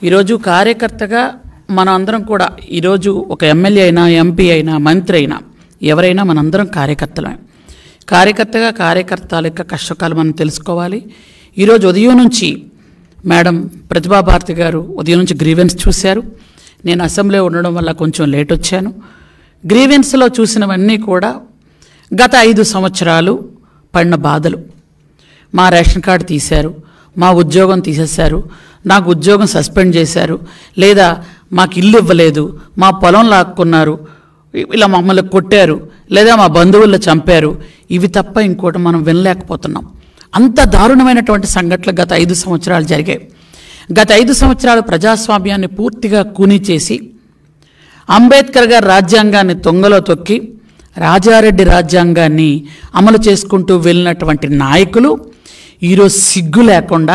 ఈరోజు కార్యకర్తగా మనం అందరం కూడా ఈరోజు ఒక ఎమ్మెల్యే అయినా ఎంపీ అయినా మంత్రి అయినా ఎవరైనా మనందరం కార్యకర్తలమే. కార్యకర్తగా కార్యకర్తల యొక్క కష్టకాలు మనం తెలుసుకోవాలి. ఈరోజు ఉదయం నుంచి మేడం ప్రతిభా భారతి గారు ఉదయం నుంచి గ్రీవెన్స్ చూశారు. నేను అసెంబ్లీలో ఉండడం వల్ల కొంచెం లేట్ వచ్చాను. గ్రీవెన్స్లో చూసినవన్నీ కూడా గత 5 సంవత్సరాలు పడిన బాధలు. మా రేషన్ కార్డు తీశారు, మా ఉద్యోగం తీసేశారు, నాకు ఉద్యోగం సస్పెండ్ చేశారు, లేదా మాకు ఇల్లు ఇవ్వలేదు, మా పొలం లాక్కున్నారు, ఇలా మమ్మల్ని కొట్టారు, లేదా మా బంధువుల్లో చంపారు. ఇవి తప్ప ఇంకోటి మనం వినలేకపోతున్నాం. అంత దారుణమైనటువంటి సంఘటనలు గత 5 సంవత్సరాలు జరిగాయి. గత 5 సంవత్సరాలు ప్రజాస్వామ్యాన్ని పూర్తిగా కూనీ చేసి అంబేద్కర్ గారి రాజ్యాంగాన్ని తొంగలో తొక్కి రాజారెడ్డి రాజ్యాంగాన్ని అమలు చేసుకుంటూ వెళ్ళినటువంటి నాయకులు ఈరోజు సిగ్గు లేకుండా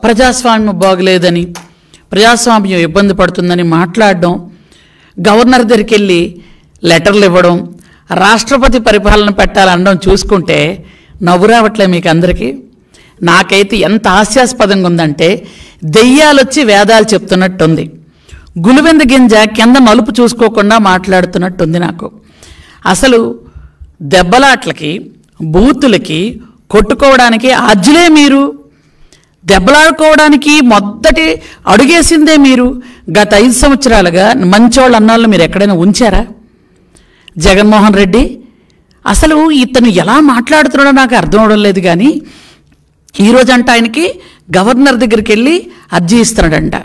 ప్రజాస్వామ్యం బాగలేదని, ప్రజాస్వామ్యం ఇబ్బంది పడుతుందని మాట్లాడడం, గవర్నర్ దగ్గరికి వెళ్ళి లెటర్లు ఇవ్వడం, రాష్ట్రపతి పరిపాలన పెట్టాలనడం చూసుకుంటే నవ్వు రావట్లే మీకు అందరికీ. నాకైతే ఎంత హాస్యాస్పదంగా ఉందంటే దెయ్యాలొచ్చి వేదాలు చెప్తున్నట్టుంది. గులివెంద గింజ కింద నలుపు చూసుకోకుండా మాట్లాడుతున్నట్టుంది నాకు. అసలు దెబ్బలాట్లకి, బూతులకి, కొట్టుకోవడానికి అజ్జులే మీరు, దెబ్బలాడుకోవడానికి మొదటి అడుగేసిందే మీరు. గత 5 సంవత్సరాలుగా మంచోళ్ళ అన్నాళ్ళు మీరు ఎక్కడైనా ఉంచారా? జగన్మోహన్ రెడ్డి అసలు ఇతను ఎలా మాట్లాడుతున్నాడో నాకు అర్థం అవడం లేదు. కానీ ఈరోజంట ఆయనకి గవర్నర్ దగ్గరికి వెళ్ళి అర్జీ ఇస్తున్నాడంట.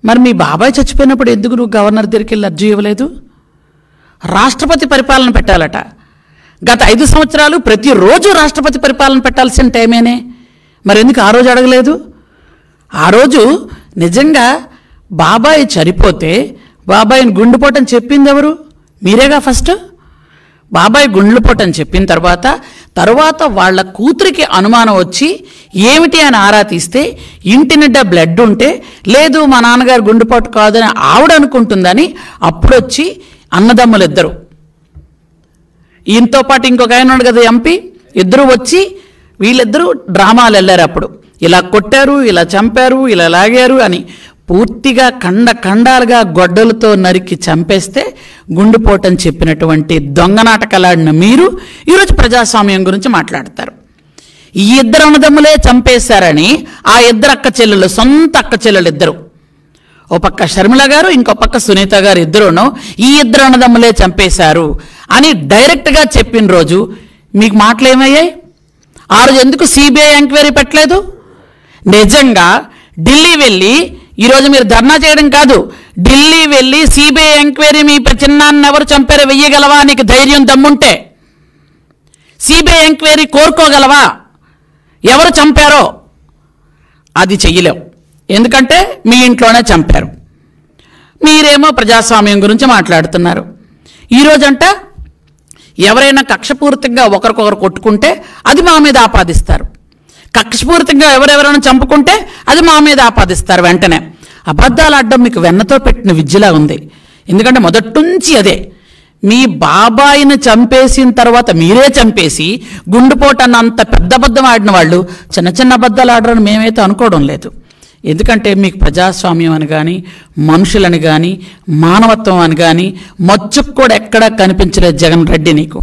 మరి మీ బాబాయ్ చచ్చిపోయినప్పుడు ఎందుకు నువ్వు గవర్నర్ దగ్గరికి వెళ్ళి అర్జీ ఇవ్వలేదు? రాష్ట్రపతి పరిపాలన పెట్టాలట. గత 5 సంవత్సరాలు ప్రతిరోజు రాష్ట్రపతి పరిపాలన పెట్టాల్సిన టైమేనే. మరి ఎందుకు ఆ రోజు అడగలేదు? ఆ రోజు నిజంగా బాబాయ్ చనిపోతే బాబాయ్ని గుండెపోటని చెప్పింది ఎవరు? మీరేగా ఫస్ట్. బాబాయ్ గుండెపోటని చెప్పిన తర్వాత వాళ్ళ కూతురికి అనుమానం వచ్చి ఏమిటి అని ఆరా తీస్తే ఇంటి నిండా బ్లడ్ ఉంటే లేదు మా నాన్నగారు గుండెపోటు కాదని ఆవిడ అనుకుంటుందని అప్పుడొచ్చి అన్నదమ్ములు ఇద్దరు, ఈయనతో పాటు ఇంకొక ఆయన ఉన్నాడు కదా ఎంపీ, ఇద్దరు వచ్చి వీళ్ళిద్దరూ డ్రామాలు వెళ్ళారు. అప్పుడు ఇలా కొట్టారు, ఇలా చంపారు, ఇలా లాగారు అని పూర్తిగా ఖండాలుగా గొడ్డలతో నరికి చంపేస్తే గుండెపోటని చెప్పినటువంటి దొంగ నాటకాలాడిన మీరు ఈరోజు ప్రజాస్వామ్యం గురించి మాట్లాడతారు. ఈ ఇద్దరు అన్నదమ్ములే చంపేశారని ఆ ఇద్దరు అక్క చెల్లెలు, సొంత అక్క చెల్లెలు ఇద్దరు, ఓ పక్క షర్మిల గారు, ఇంకో పక్క సునీత గారు ఇద్దరును ఈ ఇద్దరు అన్నదమ్ములే చంపేశారు అని డైరెక్ట్గా చెప్పిన రోజు మీకు మాటలు ఏమయ్యాయి? ఆ రోజు ఎందుకు సిబిఐ ఎంక్వైరీ పెట్టలేదు? నిజంగా ఢిల్లీ వెళ్ళి ఈరోజు మీరు ధర్నా చేయడం కాదు, ఢిల్లీ వెళ్ళి సిబిఐ ఎంక్వైరీ మీ చిన్నాన్ని ఎవరు చంపారో వెయ్యగలవా? నీకు ధైర్యం దమ్ముంటే సిబిఐ ఎంక్వైరీ కోరుకోగలవా? ఎవరు చంపారో అది చెయ్యలేవు, ఎందుకంటే మీ ఇంట్లోనే చంపారు. మీరేమో ప్రజాస్వామ్యం గురించి మాట్లాడుతున్నారు. ఈరోజంట ఎవరైనా కక్షపూరితంగా ఒకరికొకరు కొట్టుకుంటే అది మా మీద ఆపాదిస్తారు. కక్షపూరితంగా ఎవరెవరైనా చంపుకుంటే అది మా మీద ఆపాదిస్తారు. వెంటనే అబద్ధాలు ఆడడం మీకు వెన్నతో పెట్టిన విద్యలా ఉంది. ఎందుకంటే మొదటి నుంచి అదే. మీ బాబాయిని చంపేసిన తర్వాత మీరే చంపేసి గుండెపోటన్న అంత పెద్ద అబద్ధం ఆడిన వాళ్ళు చిన్న చిన్న అబద్ధాలు ఆడరని మేమైతే అనుకోవడం లేదు. ఎందుకంటే మీకు ప్రజాస్వామ్యం అని కానీ, మనుషులని కానీ, మానవత్వం అని కానీ మచ్చుకు కూడా ఎక్కడా కనిపించలేదు జగన్ రెడ్డి నీకు.